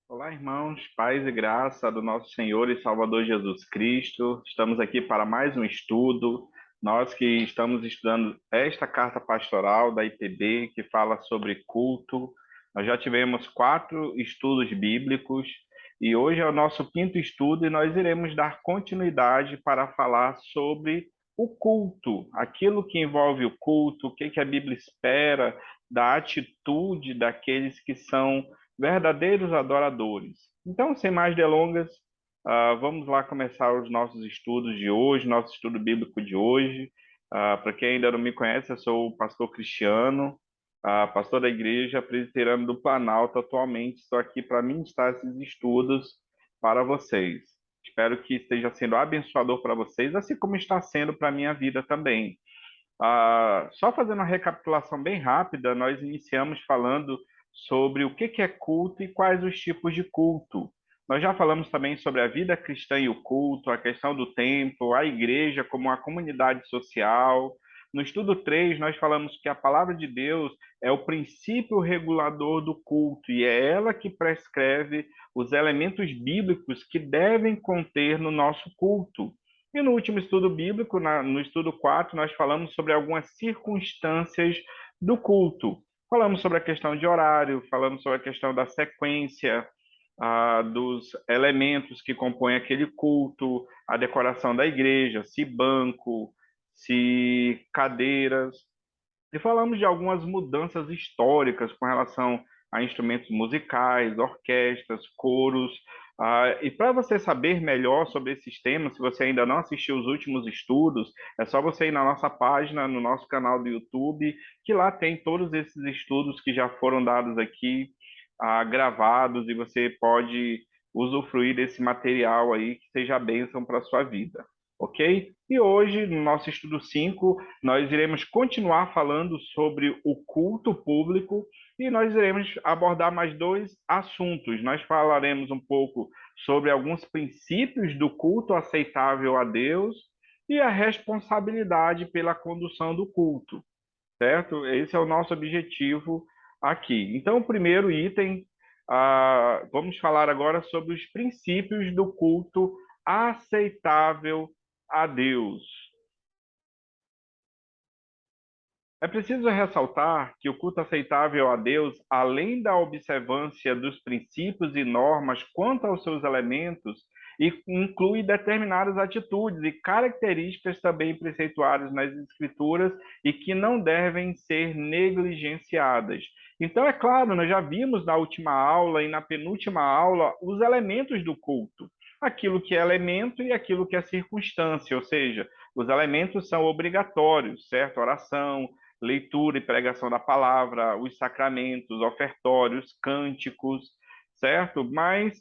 Olá, irmãos, paz e graça do nosso Senhor e Salvador Jesus Cristo. Estamos aqui para mais um estudo. Nós que estamos estudando esta carta pastoral da IPB, que fala sobre culto. Nós já tivemos 4 estudos bíblicos e hoje é o nosso quinto estudo e nós iremos dar continuidade para falar sobre o culto, aquilo que envolve o culto, o que que a Bíblia espera da atitude daqueles que são verdadeiros adoradores. Então, sem mais delongas, vamos lá começar os nossos estudos de hoje, nosso estudo bíblico de hoje. Para quem ainda não me conhece, eu sou o pastor Cristiano, pastor da Igreja Presbiteriana do Planalto. Atualmente estou aqui para ministrar esses estudos para vocês. Espero que esteja sendo abençoador para vocês, assim como está sendo para a minha vida também. Só fazendo uma recapitulação bem rápida, nós iniciamos falando sobre o que é culto e quais os tipos de culto. Nós já falamos também sobre a vida cristã e o culto, a questão do templo, a igreja como uma comunidade social. No estudo 3, nós falamos que a palavra de Deus é o princípio regulador do culto e é ela que prescreve os elementos bíblicos que devem conter no nosso culto. E no último estudo bíblico, no estudo 4, nós falamos sobre algumas circunstâncias do culto. Falamos sobre a questão de horário, falamos sobre a questão da sequência, dos elementos que compõem aquele culto, a decoração da igreja, se banco, se cadeiras. E falamos de algumas mudanças históricas com relação a instrumentos musicais, orquestras, coros. E para você saber melhor sobre esses temas, se você ainda não assistiu os últimos estudos, é só você ir na nossa página, no nosso canal do YouTube, que lá tem todos esses estudos que já foram dados aqui, gravados, e você pode usufruir desse material aí que seja bênção para a sua vida. Ok? E hoje, no nosso estudo 5 nós iremos continuar falando sobre o culto público e nós iremos abordar mais 2 assuntos. Nós falaremos um pouco sobre alguns princípios do culto aceitável a Deus e a responsabilidade pela condução do culto, certo? Esse é o nosso objetivo aqui. Então, o primeiro item, vamos falar agora sobre os princípios do culto aceitável a Deus. É preciso ressaltar que o culto aceitável a Deus, além da observância dos princípios e normas quanto aos seus elementos, inclui determinadas atitudes e características também preceituadas nas Escrituras e que não devem ser negligenciadas. Então, é claro, nós já vimos na última aula e na penúltima aula os elementos do culto. Aquilo que é elemento e aquilo que é circunstância, ou seja, os elementos são obrigatórios, certo? Oração, leitura e pregação da palavra, os sacramentos, ofertórios, cânticos, certo? Mas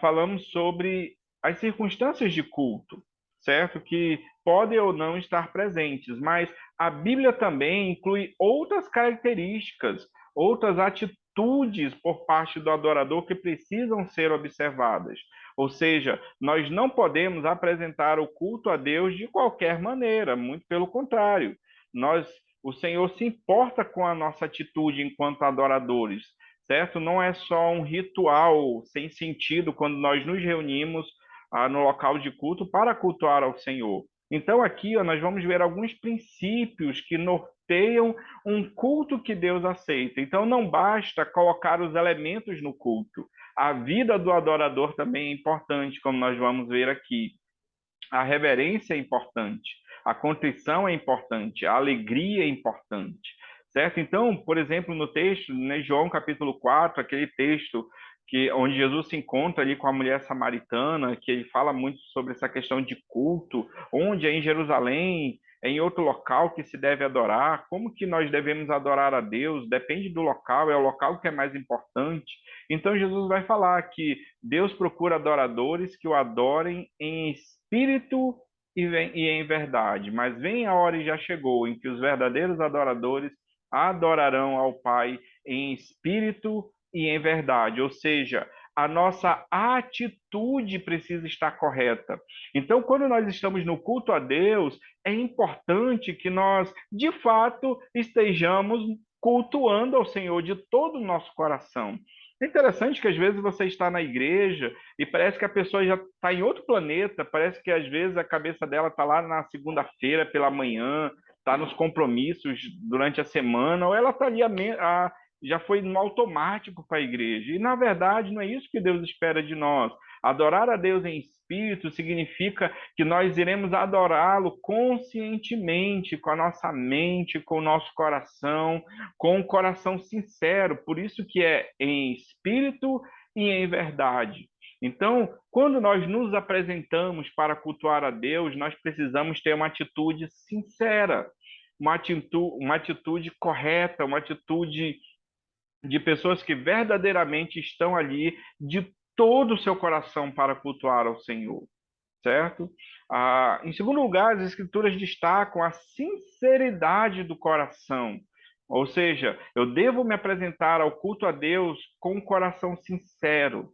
falamos sobre as circunstâncias de culto, certo? Que podem ou não estar presentes, mas a Bíblia também inclui outras características, outras atitudes por parte do adorador que precisam ser observadas. Ou seja, nós não podemos apresentar o culto a Deus de qualquer maneira, muito pelo contrário. O Senhor se importa com a nossa atitude enquanto adoradores, certo? Não é só um ritual sem sentido quando nós nos reunimos no local de culto para cultuar ao Senhor. Então, aqui nós vamos ver alguns princípios que norteiam um culto que Deus aceita. Então, não basta colocar os elementos no culto. A vida do adorador também é importante, como nós vamos ver aqui. A reverência é importante, a contrição é importante, a alegria é importante, certo? Então, por exemplo, no texto, né, João capítulo 4, aquele texto onde Jesus se encontra ali com a mulher samaritana, que ele fala muito sobre essa questão de culto, onde é em Jerusalém, é em outro local que se deve adorar, como que nós devemos adorar a Deus, depende do local, é o local que é mais importante. Então Jesus vai falar que Deus procura adoradores que o adorem em espírito e em verdade. Mas vem a hora e já chegou em que os verdadeiros adoradores adorarão ao Pai em espírito e em verdade. Ou seja, a nossa atitude precisa estar correta. Então, quando nós estamos no culto a Deus, é importante que nós, de fato, estejamos cultuando ao Senhor de todo o nosso coração. É interessante que às vezes você está na igreja e parece que a pessoa já está em outro planeta, parece que às vezes a cabeça dela está lá na segunda-feira pela manhã, está nos compromissos durante a semana, ou ela está ali já foi no automático para a igreja. E na verdade não é isso que Deus espera de nós. Adorar a Deus em espírito significa que nós iremos adorá-lo conscientemente, com a nossa mente, com o nosso coração, com um coração sincero. Por isso que é em espírito e em verdade. Então, quando nós nos apresentamos para cultuar a Deus, nós precisamos ter uma atitude sincera, uma atitude correta, uma atitude de pessoas que verdadeiramente estão ali de todo o seu coração para cultuar ao Senhor, certo? Em segundo lugar, as Escrituras destacam a sinceridade do coração. Ou seja, eu devo me apresentar ao culto a Deus com um coração sincero.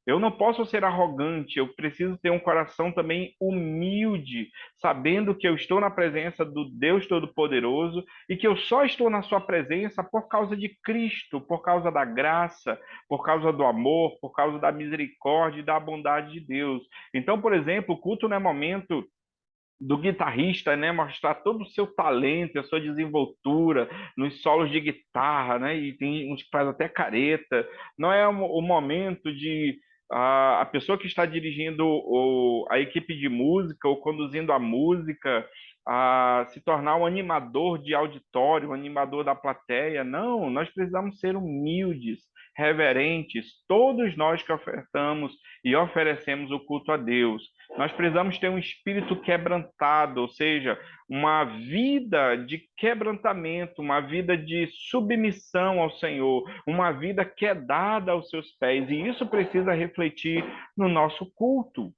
Eu não posso ser arrogante, eu preciso ter um coração também humilde, sabendo que eu estou na presença do Deus Todo-Poderoso e que eu só estou na sua presença por causa de Cristo, por causa da graça, por causa do amor, por causa da misericórdia e da bondade de Deus. Então, por exemplo, o culto não é momento do guitarrista, né, mostrar todo o seu talento, a sua desenvoltura nos solos de guitarra, né, e tem uns que faz até careta. Não é o momento de a pessoa que está dirigindo a equipe de música ou conduzindo a música se tornar um animador de auditório, um animador da plateia. Não, nós precisamos ser humildes, reverentes, todos nós que ofertamos e oferecemos o culto a Deus. Nós precisamos ter um espírito quebrantado, ou seja, uma vida de quebrantamento, uma vida de submissão ao Senhor, uma vida que é dada aos seus pés. E isso precisa refletir no nosso culto,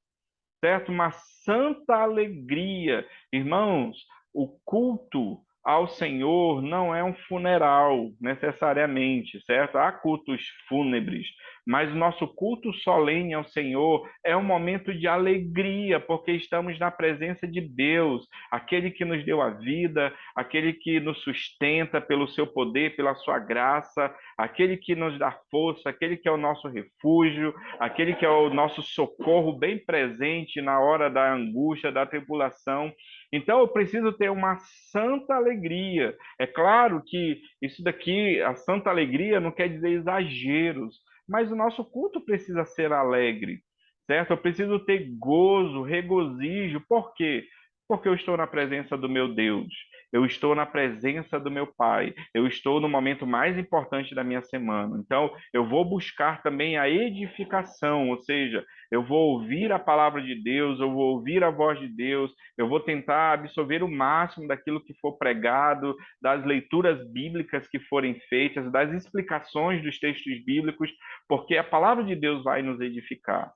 certo? Uma santa alegria. Irmãos, o culto ao Senhor não é um funeral, necessariamente, certo? Há cultos fúnebres, mas o nosso culto solene ao Senhor é um momento de alegria, porque estamos na presença de Deus, aquele que nos deu a vida, aquele que nos sustenta pelo seu poder, pela sua graça, aquele que nos dá força, aquele que é o nosso refúgio, aquele que é o nosso socorro bem presente na hora da angústia, da tribulação. Então, eu preciso ter uma santa alegria. É claro que isso daqui, a santa alegria, não quer dizer exageros, mas o nosso culto precisa ser alegre, certo? Eu preciso ter gozo, regozijo. Por quê? Porque eu estou na presença do meu Deus. Eu estou na presença do meu Pai. Eu estou no momento mais importante da minha semana. Então, eu vou buscar também a edificação, ou seja, eu vou ouvir a palavra de Deus, eu vou ouvir a voz de Deus, eu vou tentar absorver o máximo daquilo que for pregado, das leituras bíblicas que forem feitas, das explicações dos textos bíblicos, porque a palavra de Deus vai nos edificar.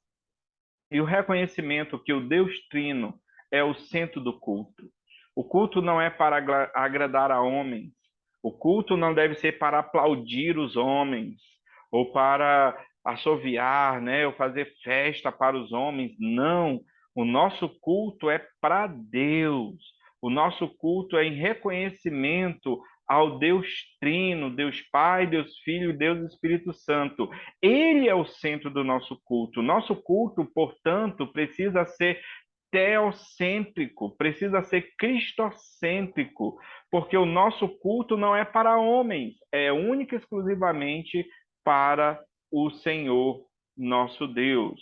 E o reconhecimento que o Deus Trino é o centro do culto. O culto não é para agradar a homens. O culto não deve ser para aplaudir os homens ou para assoviar, né, ou fazer festa para os homens. Não. O nosso culto é para Deus. O nosso culto é em reconhecimento ao Deus Trino, Deus Pai, Deus Filho e Deus Espírito Santo. Ele é o centro do nosso culto. Nosso culto, portanto, precisa ser teocêntrico, precisa ser cristocêntrico, porque o nosso culto não é para homens, é única e exclusivamente para o Senhor, nosso Deus.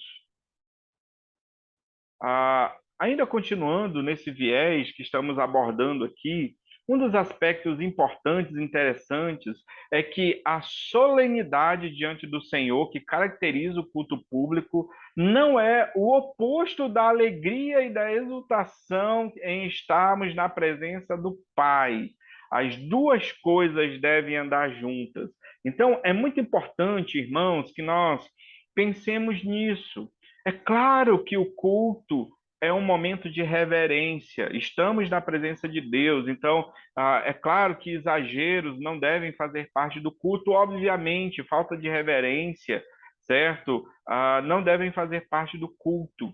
Ainda continuando nesse viés que estamos abordando aqui, um dos aspectos importantes e interessantes é que a solenidade diante do Senhor, que caracteriza o culto público, não é o oposto da alegria e da exultação em estarmos na presença do Pai. As duas coisas devem andar juntas. Então, é muito importante, irmãos, que nós pensemos nisso. É claro que o culto é um momento de reverência, estamos na presença de Deus, então é claro que exageros não devem fazer parte do culto, obviamente, falta de reverência, certo? Não devem fazer parte do culto,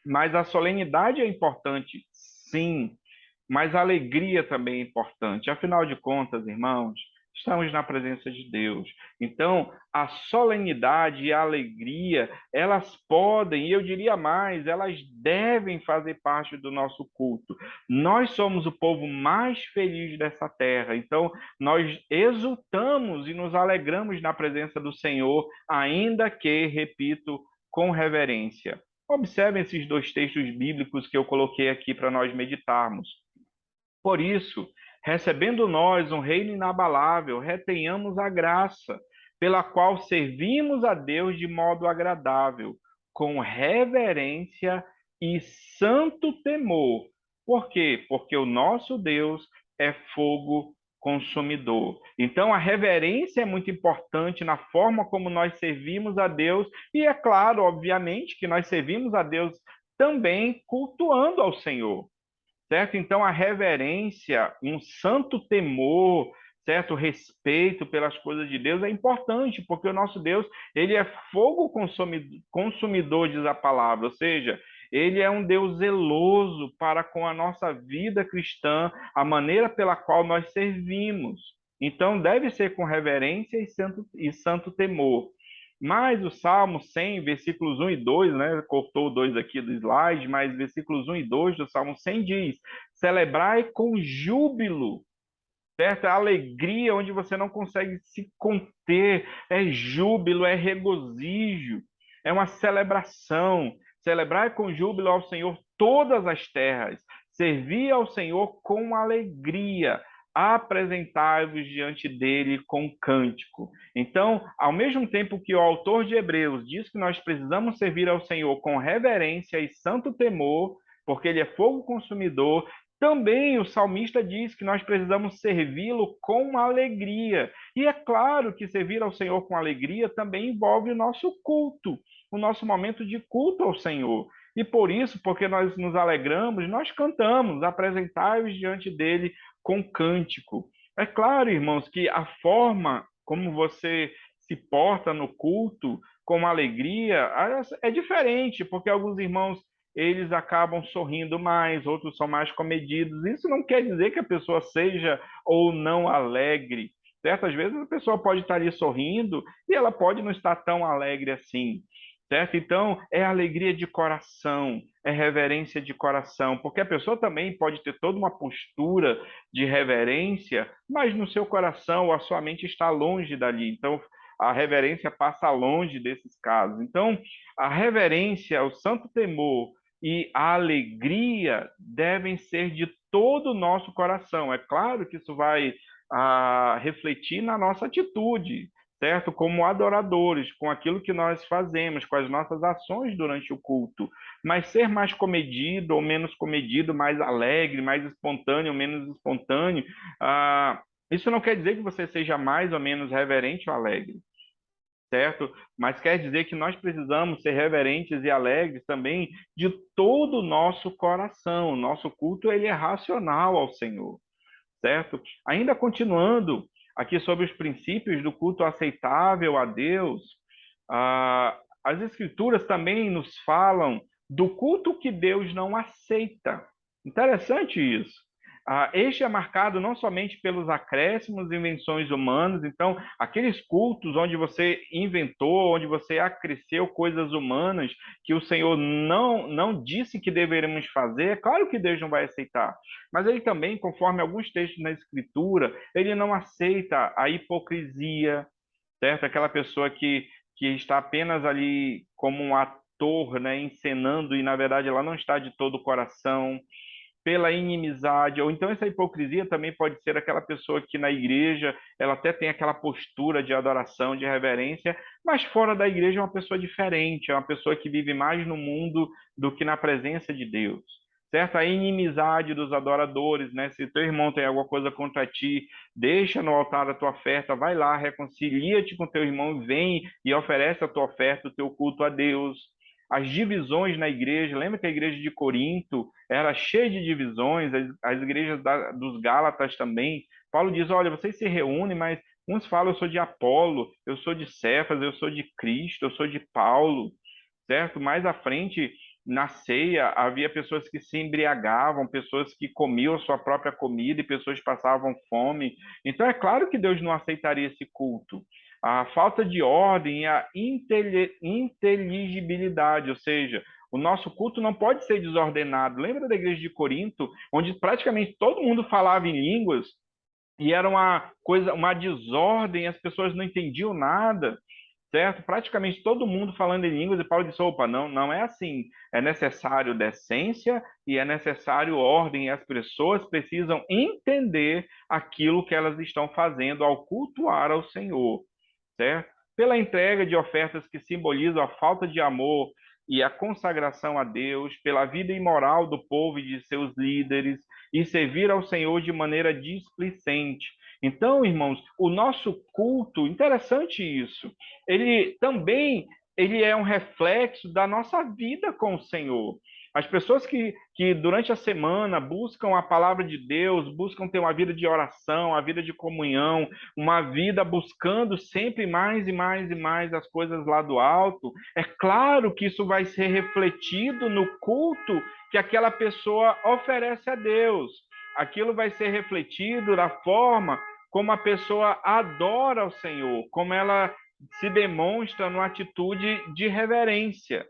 mas a solenidade é importante, sim, mas a alegria também é importante. Afinal de contas, irmãos, estamos na presença de Deus. Então, a solenidade e a alegria, elas podem, e eu diria mais, elas devem fazer parte do nosso culto. Nós somos o povo mais feliz dessa terra, então nós exultamos e nos alegramos na presença do Senhor, ainda que, repito, com reverência. Observem esses dois textos bíblicos que eu coloquei aqui para nós meditarmos. Por isso, recebendo nós um reino inabalável, retenhamos a graça, pela qual servimos a Deus de modo agradável, com reverência e santo temor. Por quê? Porque o nosso Deus é fogo consumidor. Então, a reverência é muito importante na forma como nós servimos a Deus, e é claro, obviamente, que nós servimos a Deus também cultuando ao Senhor, certo? Então, a reverência, um santo temor, certo? Respeito pelas coisas de Deus é importante, porque o nosso Deus, ele é fogo consumidor, diz a palavra, ou seja, ele é um Deus zeloso para com a nossa vida cristã, a maneira pela qual nós servimos. Então, deve ser com reverência e santo temor. Mas o Salmo 100, versículos 1 e 2, né? Cortou o 2 aqui do slide, mas versículos 1 e 2 do Salmo 100 diz: celebrai com júbilo, certo? A alegria onde você não consegue se conter, é júbilo, é regozijo, é uma celebração. Celebrai com júbilo ao Senhor todas as terras, servi ao Senhor com alegria, apresentai-vos diante dele com cântico. Então, ao mesmo tempo que o autor de Hebreus diz que nós precisamos servir ao Senhor com reverência e santo temor, porque ele é fogo consumidor, também o salmista diz que nós precisamos servi-lo com alegria. E é claro que servir ao Senhor com alegria também envolve o nosso culto, o nosso momento de culto ao Senhor. E por isso, porque nós nos alegramos, nós cantamos, apresentai-os diante dele com cântico. É claro, irmãos, que a forma como você se porta no culto com alegria é diferente, porque alguns irmãos eles acabam sorrindo mais, outros são mais comedidos. Isso não quer dizer que a pessoa seja ou não alegre. Certo? Às vezes a pessoa pode estar ali sorrindo e ela pode não estar tão alegre assim. Certo? Então, é alegria de coração, é reverência de coração, porque a pessoa também pode ter toda uma postura de reverência, mas no seu coração ou a sua mente está longe dali. Então, a reverência passa longe desses casos. Então, a reverência, o santo temor e a alegria devem ser de todo o nosso coração. É claro que isso vai refletir na nossa atitude, certo? Como adoradores, com aquilo que nós fazemos, com as nossas ações durante o culto. Mas ser mais comedido ou menos comedido, mais alegre, mais espontâneo ou menos espontâneo, isso não quer dizer que você seja mais ou menos reverente ou alegre, certo? Mas quer dizer que nós precisamos ser reverentes e alegres também de todo o nosso coração. O nosso culto ele é racional ao Senhor, certo? Ainda continuando aqui sobre os princípios do culto aceitável a Deus, as Escrituras também nos falam do culto que Deus não aceita. Interessante isso. Este é marcado não somente pelos acréscimos e invenções humanas, então, aqueles cultos onde você inventou, onde você acresceu coisas humanas que o Senhor não disse que deveríamos fazer, é claro que Deus não vai aceitar. Mas ele também, conforme alguns textos na Escritura, ele não aceita a hipocrisia, certo? Aquela pessoa que está apenas ali como um ator, né, encenando, e na verdade ela não está de todo o coração, pela inimizade, ou então essa hipocrisia também pode ser aquela pessoa que na igreja ela até tem aquela postura de adoração, de reverência, mas fora da igreja é uma pessoa diferente, é uma pessoa que vive mais no mundo do que na presença de Deus. Certo? A inimizade dos adoradores, né? Se teu irmão tem alguma coisa contra ti, deixa no altar a tua oferta, vai lá, reconcilia-te com teu irmão, vem e oferece a tua oferta, o teu culto a Deus. As divisões na igreja, lembra que a igreja de Corinto era cheia de divisões, as igrejas dos Gálatas também. Paulo diz: olha, vocês se reúnem, mas uns falam: eu sou de Apolo, eu sou de Cefas, eu sou de Cristo, eu sou de Paulo, certo? Mais à frente, na ceia havia pessoas que se embriagavam, pessoas que comiam a sua própria comida e pessoas passavam fome. Então é claro que Deus não aceitaria esse culto. A falta de ordem e a inteligibilidade, ou seja, o nosso culto não pode ser desordenado. Lembra da igreja de Corinto, onde praticamente todo mundo falava em línguas e era uma coisa, uma desordem, as pessoas não entendiam nada, certo? Praticamente todo mundo falando em línguas, e Paulo disse: opa, não, não é assim. É necessário decência e é necessário ordem, e as pessoas precisam entender aquilo que elas estão fazendo ao cultuar ao Senhor, certo? Pela entrega de ofertas que simbolizam a falta de amor e a consagração a Deus, pela vida imoral do povo e de seus líderes, e servir ao Senhor de maneira displicente. Então, irmãos, o nosso culto, interessante isso, ele também ele é um reflexo da nossa vida com o Senhor. As pessoas que durante a semana buscam a palavra de Deus, buscam ter uma vida de oração, uma vida de comunhão, uma vida buscando sempre mais e mais e mais as coisas lá do alto, é claro que isso vai ser refletido no culto que aquela pessoa oferece a Deus. Aquilo vai ser refletido da forma como a pessoa adora ao Senhor, como ela se demonstra numa atitude de reverência,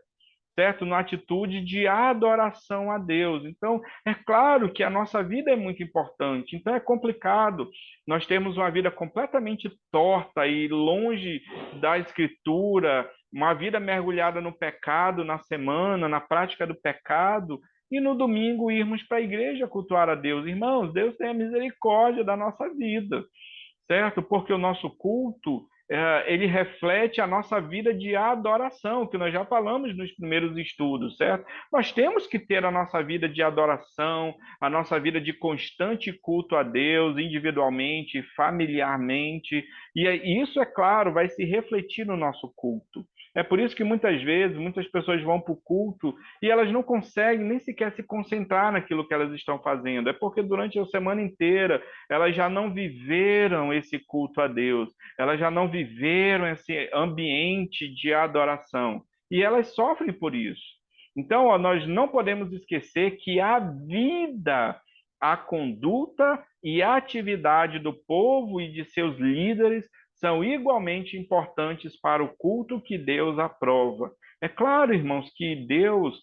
certo? Numa atitude de adoração a Deus. Então, é claro que a nossa vida é muito importante. Então, é complicado. Nós temos uma vida completamente torta e longe da Escritura, uma vida mergulhada no pecado na semana, na prática do pecado, e no domingo irmos para a igreja cultuar a Deus. Irmãos, Deus tem a misericórdia da nossa vida, certo? Porque o nosso culto, ele reflete a nossa vida de adoração, que nós já falamos nos primeiros estudos, certo? Nós temos que ter a nossa vida de adoração, a nossa vida de constante culto a Deus, individualmente, familiarmente, e isso, é claro, vai se refletir no nosso culto. É por isso que muitas vezes, muitas pessoas vão para o culto e elas não conseguem nem sequer se concentrar naquilo que elas estão fazendo. É porque durante a semana inteira elas já não viveram esse culto a Deus, elas já não viveram esse ambiente de adoração e elas sofrem por isso. Então, ó, nós não podemos esquecer que a vida, a conduta e a atividade do povo e de seus líderes são igualmente importantes para o culto que Deus aprova. É claro, irmãos, que Deus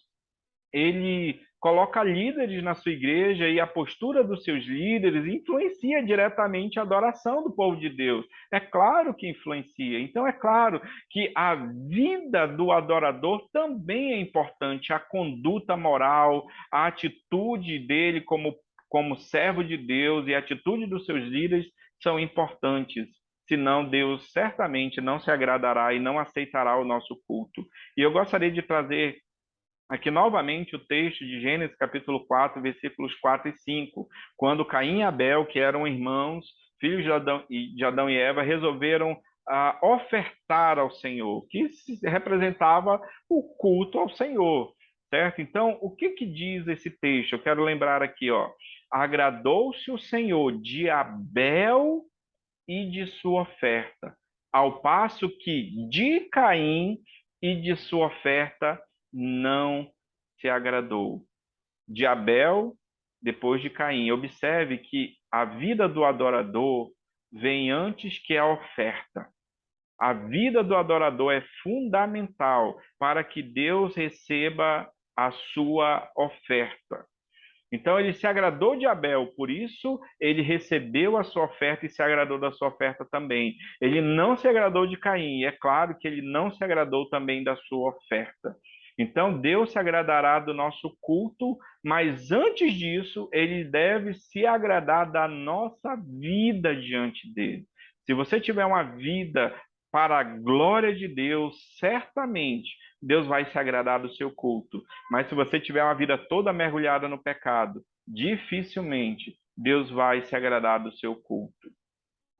ele coloca líderes na sua igreja e a postura dos seus líderes influencia diretamente a adoração do povo de Deus. É claro que influencia. Então, é claro que a vida do adorador também é importante, a conduta moral, a atitude dele como servo de Deus e a atitude dos seus líderes são importantes. Senão, Deus certamente não se agradará e não aceitará o nosso culto. E eu gostaria de trazer aqui novamente o texto de Gênesis capítulo 4, versículos 4 e 5, quando Caim e Abel, que eram irmãos, filhos de Adão e Eva, resolveram ofertar ao Senhor, que representava o culto ao Senhor, certo? Então, o que que diz esse texto? Eu quero lembrar aqui, ó. Agradou-se o Senhor de Abel e de sua oferta, ao passo que de Caim e de sua oferta não se agradou. De Abel, depois de Caim. Observe que a vida do adorador vem antes que a oferta. A vida do adorador é fundamental para que Deus receba a sua oferta. Então ele se agradou de Abel, por isso ele recebeu a sua oferta e se agradou da sua oferta também. Ele não se agradou de Caim, e é claro que ele não se agradou também da sua oferta. Então Deus se agradará do nosso culto, mas antes disso, ele deve se agradar da nossa vida diante dele. Se você tiver uma vida para a glória de Deus, certamente Deus vai se agradar do seu culto. Mas se você tiver uma vida toda mergulhada no pecado, dificilmente Deus vai se agradar do seu culto.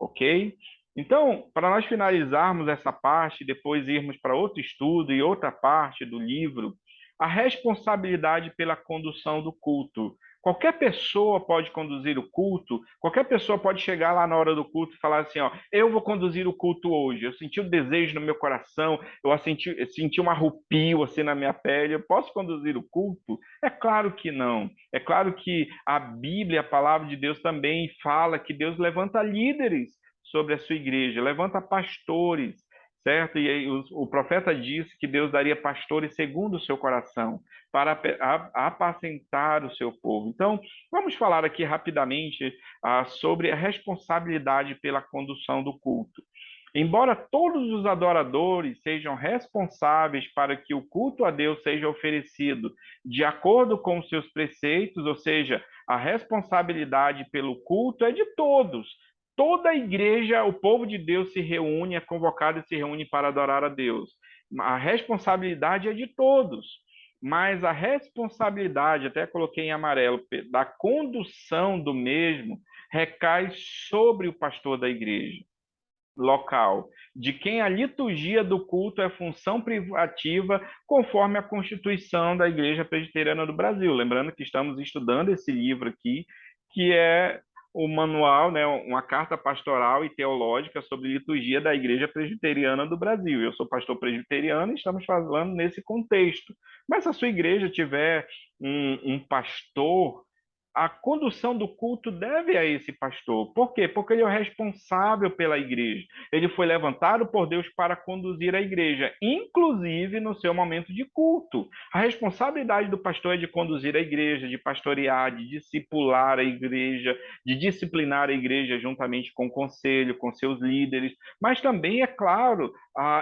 Ok? Então, para nós finalizarmos essa parte, depois irmos para outro estudo e outra parte do livro, a responsabilidade pela condução do culto. Qualquer pessoa pode conduzir o culto, qualquer pessoa pode chegar lá na hora do culto e falar assim, ó, eu vou conduzir o culto hoje, eu senti o desejo no meu coração, eu senti um arrepio assim na minha pele, eu posso conduzir o culto? É claro que não. É claro que a Bíblia, a palavra de Deus também fala que Deus levanta líderes sobre a sua igreja, levanta pastores, certo? E aí o profeta disse que Deus daria pastores segundo o seu coração, para apacentar o seu povo. Então, vamos falar aqui rapidamente sobre a responsabilidade pela condução do culto. Embora todos os adoradores sejam responsáveis para que o culto a Deus seja oferecido de acordo com os seus preceitos, ou seja, a responsabilidade pelo culto é de todos. Toda a igreja, o povo de Deus se reúne, é convocado e se reúne para adorar a Deus. A responsabilidade é de todos, mas a responsabilidade, até coloquei em amarelo, da condução do mesmo, recai sobre o pastor da igreja local, de quem a liturgia do culto é função privativa, conforme a Constituição da Igreja Presbiteriana do Brasil. Lembrando que estamos estudando esse livro aqui, que é o manual, né, uma carta pastoral e teológica sobre liturgia da Igreja Presbiteriana do Brasil. Eu sou pastor presbiteriano e estamos falando nesse contexto. Mas se a sua igreja tiver um pastor, a condução do culto deve a esse pastor. Por quê? Porque ele é o responsável pela igreja. Ele foi levantado por Deus para conduzir a igreja, inclusive no seu momento de culto. A responsabilidade do pastor é de conduzir a igreja, de pastorear, de discipular a igreja, de disciplinar a igreja juntamente com o conselho, com seus líderes. Mas também, é claro,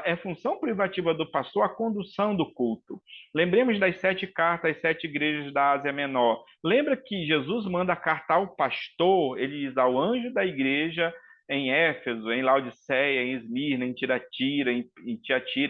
é função privativa do pastor a condução do culto. Lembremos das 7 cartas às 7 igrejas da Ásia Menor. Lembra que Jesus manda carta ao pastor, ele diz ao anjo da igreja em Éfeso, em Laodiceia, em Esmirna, em Tiatira,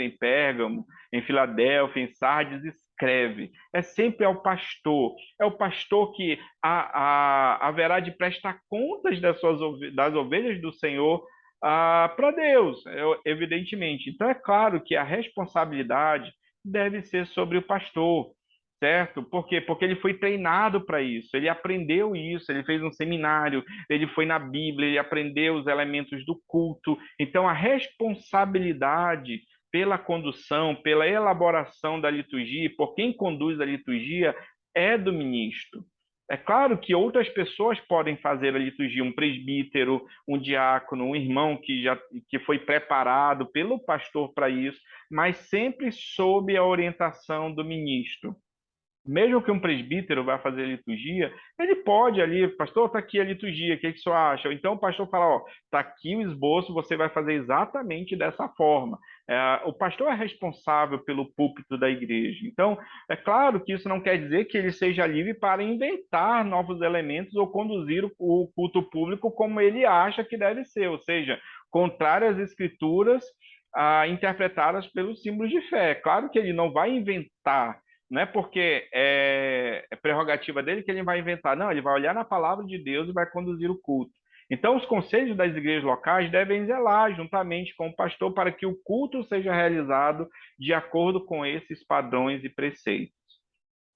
em Pérgamo, em Filadélfia, em Sardes, escreve. É sempre ao pastor. É o pastor que haverá de prestar contas das ovelhas do Senhor para Deus, evidentemente. Então é claro que a responsabilidade deve ser sobre o pastor, certo? Por quê? Porque ele foi treinado para isso, ele aprendeu isso, ele fez um seminário, ele foi na Bíblia, ele aprendeu os elementos do culto. Então, a responsabilidade pela condução, pela elaboração da liturgia, por quem conduz a liturgia, é do ministro. É claro que outras pessoas podem fazer a liturgia, um presbítero, um diácono, um irmão que foi preparado pelo pastor para isso, mas sempre sob a orientação do ministro. Mesmo que um presbítero vá fazer a liturgia, ele pode ali, pastor, está aqui a liturgia, o que, que o senhor acha? Ou então o pastor fala, ó, está aqui o esboço, você vai fazer exatamente dessa forma. O pastor é responsável pelo púlpito da igreja. Então, é claro que isso não quer dizer que ele seja livre para inventar novos elementos ou conduzir o culto público como ele acha que deve ser, ou seja, contrário às escrituras interpretadas pelos símbolos de fé. Claro que ele não vai inventar, não é porque é prerrogativa dele que ele vai inventar. Não, ele vai olhar na palavra de Deus e vai conduzir o culto. Então, os conselhos das igrejas locais devem zelar juntamente com o pastor para que o culto seja realizado de acordo com esses padrões e preceitos.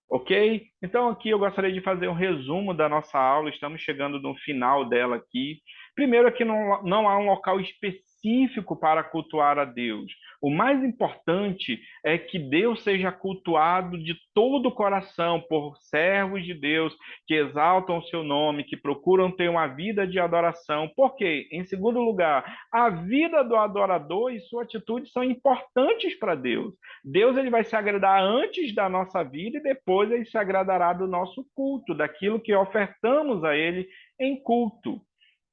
Ok? Então, aqui eu gostaria de fazer um resumo da nossa aula. Estamos chegando no final dela aqui. Primeiro, aqui não há um local específico para cultuar a Deus. O mais importante é que Deus seja cultuado de todo o coração por servos de Deus que exaltam o seu nome, que procuram ter uma vida de adoração. Por quê? Em segundo lugar, a vida do adorador e sua atitude são importantes para Deus. Deus ele vai se agradar antes da nossa vida e depois ele se agradará do nosso culto, daquilo que ofertamos a ele em culto.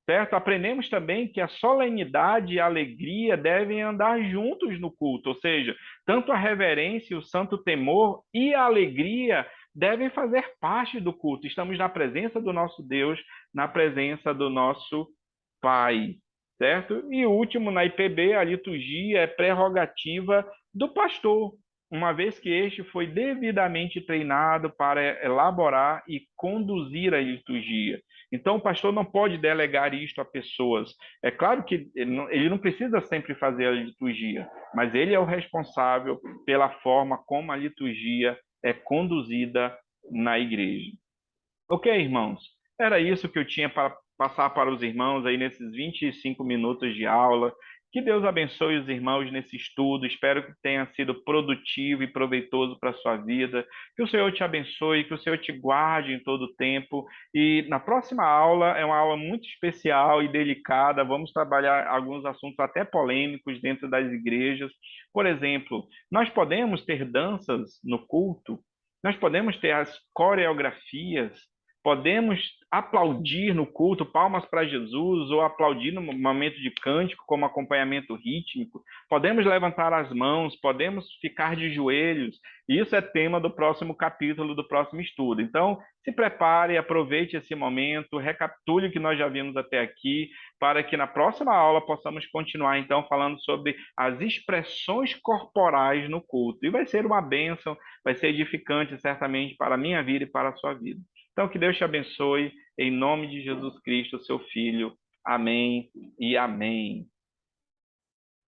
Certo? Aprendemos também que a solenidade e a alegria devem andar juntos no culto, ou seja, tanto a reverência, o santo temor e a alegria devem fazer parte do culto. Estamos na presença do nosso Deus, na presença do nosso Pai, certo? E o último, na IPB, a liturgia é prerrogativa do pastor, uma vez que este foi devidamente treinado para elaborar e conduzir a liturgia. Então, o pastor não pode delegar isto a pessoas. É claro que ele não precisa sempre fazer a liturgia, mas ele é o responsável pela forma como a liturgia é conduzida na igreja. Ok, irmãos, era isso que eu tinha para passar para os irmãos aí nesses 25 minutos de aula. Que Deus abençoe os irmãos nesse estudo. Espero que tenha sido produtivo e proveitoso para a sua vida. Que o Senhor te abençoe, que o Senhor te guarde em todo o tempo. E na próxima aula é uma aula muito especial e delicada. Vamos trabalhar alguns assuntos até polêmicos dentro das igrejas. Por exemplo, nós podemos ter danças no culto, nós podemos ter as coreografias, podemos aplaudir no culto, palmas para Jesus, ou aplaudir no momento de cântico como acompanhamento rítmico. Podemos levantar as mãos, podemos ficar de joelhos. Isso é tema do próximo capítulo, do próximo estudo. Então, se prepare, aproveite esse momento, recapitule o que nós já vimos até aqui, para que na próxima aula possamos continuar, então, falando sobre as expressões corporais no culto. E vai ser uma bênção, vai ser edificante, certamente, para a minha vida e para a sua vida. Então, que Deus te abençoe, em nome de Jesus Cristo, seu Filho. Amém e amém.